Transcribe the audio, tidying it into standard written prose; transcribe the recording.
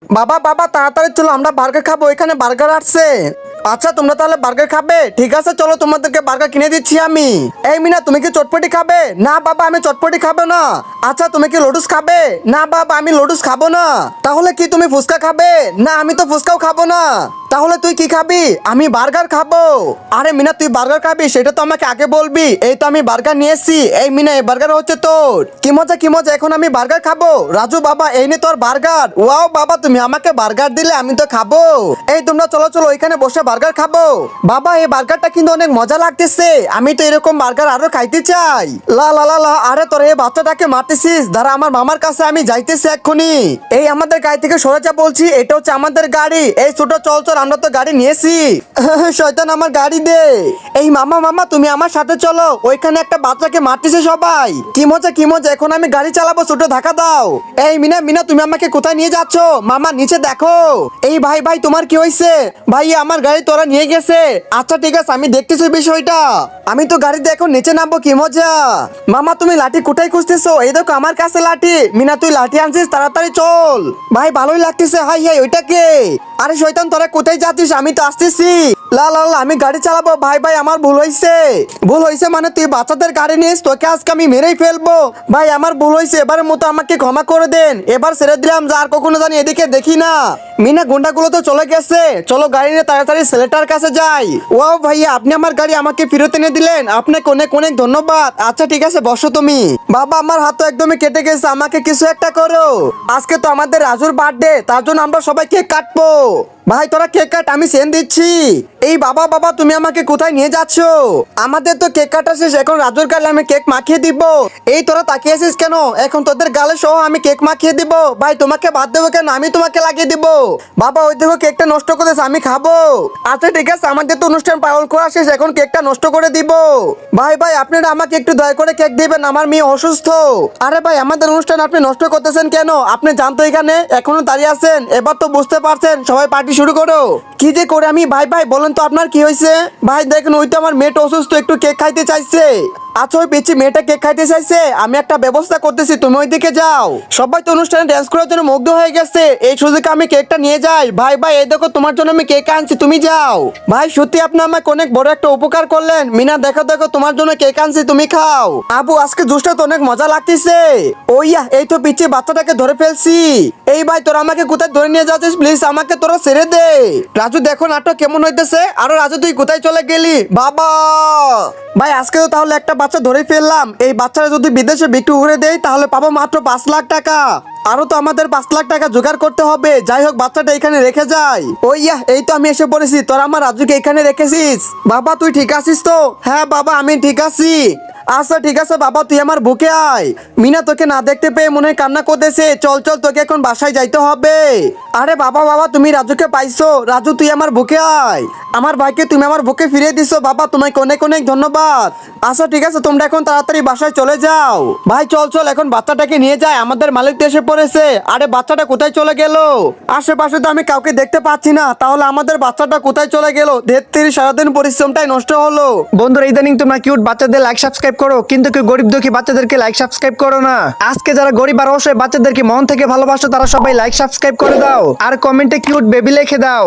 বাবা বাবা তাড়াতাড়ি চলো, আমরা বার্গার খাবো, এখানে বার্গার আসছে। আচ্ছা তোমরা তাহলে বার্গার খাবে, ঠিক আছে চলো তোমাদেরকে বার্গার কিনে দিচ্ছি আমি। এই মিনা তুমি কি চটপটি খাবে? না বাবা আমি চটপটি খাবো না। আচ্ছা তুমি কি লডুস খাবে? না বাবা আমি লডুস খাবো না। তাহলে কি তুমি ফুচকা খাবে? না আমি তো ফুচকাও খাবো না। তাহলে তুই কি খাবি? আমি বার্গার খাবো। আরে মিনা তুই বার্গার খাবি সেটা তো আমাকে আগে বলবি। এই তো আমি বার্গার নিয়ে এসেছি। এই মিনা এই বার্গার হচ্ছে তোর। কি মজা কি মজা, এখন আমি বার্গার খাবো। রাজু বাবা এই নে তোর বার্গার। ওয়াও বাবা তুমি আমাকে বার্গার দিলে, আমি তো খাবো। এই তোমরা চলো চলো এখানে বসে বার্গার খাবো। বাবা এই বার্গারটা কিন্তু অনেক মজা লাগতেছে, আমি তো এরকম বার্গার আরো খাইতে চাই। লা লা লা লা, আরে তোর এই বাচ্চাটাকে মারতেছিস, দাঁড়া আমার মামার কাছে আমি যাইতেছি এক্ষুনি। এই আমাদের গাড়ি থেকে সরে যা বলছি, এটা হচ্ছে আমাদের গাড়ি। এই ছোট চল চল, আমরা তো গাড়ি নিয়েছি। শয়তান আমার গাড়ি দে। এই মামা মামা তুমি আমার সাথে চলো, ওইখানে একটা বাচ্চাকে মারতেছে সবাই। কি মজা কি মজা, এখন আমি গাড়ি চালাবো, ছোট ধাক্কা দাও। এই মিনা মিনা তুমি আমাকে কোথায় নিয়ে যাচ্ছ? মামা নিচে দেখো। এই ভাই ভাই তোমার কি হয়েছে? ভাই আমার গাড়ি তোরা নিয়ে গেছে। আচ্ছা ঠিক আছে আমি দেখতেছি বিষয়টা। আমি তো গাড়িতে এখন নিচে নামবো, কি মজা। মামা তুমি লাঠি কোথায় খুঁজতেছো? এই দেখো আমার কাছে লাঠি। মিনা তুই লাঠি আনছিস, তাড়াতাড়ি চল। ভাই ভালোই লাগতেছে। হাই হাই ওইটা কে? আরে শয়তান তোরা কোথায় যাচ্ছিস? আমি তো আসতেছি। লা লা লা আমি গাড়ি চালাবো। ভাই ভাই আমার ভুল হয়েছে। ভুল হয়েছে মানে তুই বাচ্চাদের গাড়ি নিস, তোকে আজকে আমি মেরেই ফেলবো। ভাই আমার ভুল হয়েছে, এবারের মতো আমাকে ক্ষমা করে দেন। এবার ছেড়ে দিলাম, যা আর কখনো জানি এদিকে দেখি না। মিনা গুন্ডাগুলো তো চলে গেছে, চলো গাড়ি নিয়ে তাড়াতাড়ি ছেলেটার কাছে যাই। ওয়াও ভাইয়া আপনি আমার গাড়ি আমাকে ফেরত এনে দিলেন, আপনাকে অনেক অনেক ধন্যবাদ। আচ্ছা ঠিক আছে বসো তুমি। বাবা আমার হাত তো একদমই কেটে গেছে, আমাকে কিছু একটা করো। আজকে তো আমাদের রাজুর বার্থডে, তার জন্য আমরা সবাই কেক কাটবো। ভাই তোরা কেক কাট, আমি সেন দিচ্ছি। এই বাবা বাবা তুমি আমাকে কোথায় নিয়ে যাচ্ছ? আমাদের তো কেক কাটা শেষ, এখন রাজুর গালে আমি কেক মাখিয়ে দিব। এই তোরা তাকিয়ে আছিস কেন? এখন তোদের গালে সহ আমি কেক মাখিয়ে দিব। ভাই তোমাকে বাদ দেবো কেন, আমি তোমাকে লাগিয়ে দিব। বাবা ওই দেখো কেকটা নষ্ট করেছে, আমি খাবো। আচ্ছা ঠিক আছে আমাদের তো অনুষ্ঠান পালন করা শেষ, এখন কেকটা নষ্ট করে দিব। ভাই ভাই আপনারা আমাকে একটু দয়া করে কেক দিবেন, আমার মেয়ে অসুস্থ। আরে ভাই আমাদের অনুষ্ঠান আপনি নষ্ট করতেছেন কেন? আপনি জানতো এখানে এখনো দাঁড়িয়ে আছেন, এবার তো বুঝতে পারছেন, সবাই পার্টি শুরু করো। কি যে করে আমি, ভাই ভাই বলেন তো আপনার কি হয়েছে? ভাই দেখুন ওই তো আমার মেয়েটা অসুস্থ, একটু কেক খাইতে চাইছে। আচ্ছা ওই পিচ্ছি মেয়েটা কেক খাইতে চাইছে, আমি একটা ব্যবস্থা করতেছি, তুমি ওইদিকে যাও। সবাই তো অনুষ্ঠানে ড্যান্স করার জন্য মুগ্ধ হয়ে গেছে, এই সুযোগে আমি কেকটা নিয়ে যাই। ভাই ভাই এই দেখো তোমার জন্য আমি কেক আনছি, তুমি যাও। ভাই সত্যি আপনি আমাকে অনেক বড় একটা উপকার করলেন। মিনা দেখো দেখো তোমার জন্য কেক আনছি, তুমি খাও। আবু আজকে জুসটা তো অনেক মজা লাগতেছে। ওইয়া এই তো পিচ্ছি বাচ্চাটাকে ধরে ফেলছি। এই ভাই তোরা আমাকে কোথায় ধরে নিয়ে যাচ্ছিস, প্লিজ আমাকে তোরা ছেড়ে দে। রাজু দেখো নাটক কেমন হইতেছে। আরো রাজু তুই কোথায় চলে গেলি? বাবা ভাই আজকে তো তাহলে একটা বাচ্চা ধরে ফেললাম। এই বাচ্চারা যদি বিদেশে বিক্রি করে দেয় তাহলে পাবো মাত্র 5 লাখ টাকা। আরো তো আমাদের 5 লাখ টাকা জোগাড় করতে হবে। যাই হোক বাচ্চাটা এখানে রেখে যাই। ওইয়া এই তো আমি এসে পড়েছি, তোরা আমার রাজুকে এখানে রেখেছিস। বাবা তুই ঠিক আছিস তো? হ্যাঁ বাবা আমি ঠিক আছি। আচ্ছা ঠিক আছে বাবা তুই আমার বুকে আয়। মিনা তোকে না দেখতে পেয়ে মনে হয় কান্না করতেছে, চল চল তোকে এখন বাসায় যাইতে হবে। আরে বাবা বাবা তুমি রাজুকে পাইছো? রাজু তুই আমার বুকে আয়। আমার ভাইকে তুমি আমার বুকে ফিরিয়ে দিছো, বাবা তোমাকে অনেক অনেক ধন্যবাদ। আচ্ছা ঠিক আছে তোমরা এখন তাড়াতাড়ি বাসায় চলে যাও। ভাই চল চল এখন বাচ্চাটাকে নিয়ে যায়, আমাদের মালিক তো এসে পড়েছে। আরে বাচ্চাটা কোথায় চলে গেল? আশেপাশে তো আমি কাউকে দেখতে পাচ্ছি না, তাহলে আমাদের বাচ্চাটা কোথায় চলে গেল? ধেত্তেরি সারাদিন পরিশ্রমটাই নষ্ট হলো। বন্ধুরা ইদানিং তোমরা কিউট বাচ্চাদের লাইক সাবস্ক্রাইব করো, কিন্তু কেউ গরিব দুঃখী বাচ্চাদেরকে লাইক সাবস্ক্রাইব করো না। আজকে যারা গরিব আর অবশ্যই বাচ্চাদেরকে মন থেকে ভালোবাসো তারা সবাই লাইক সাবস্ক্রাইব করে দাও আর কমেন্টে কিউট বেবি লিখে দাও।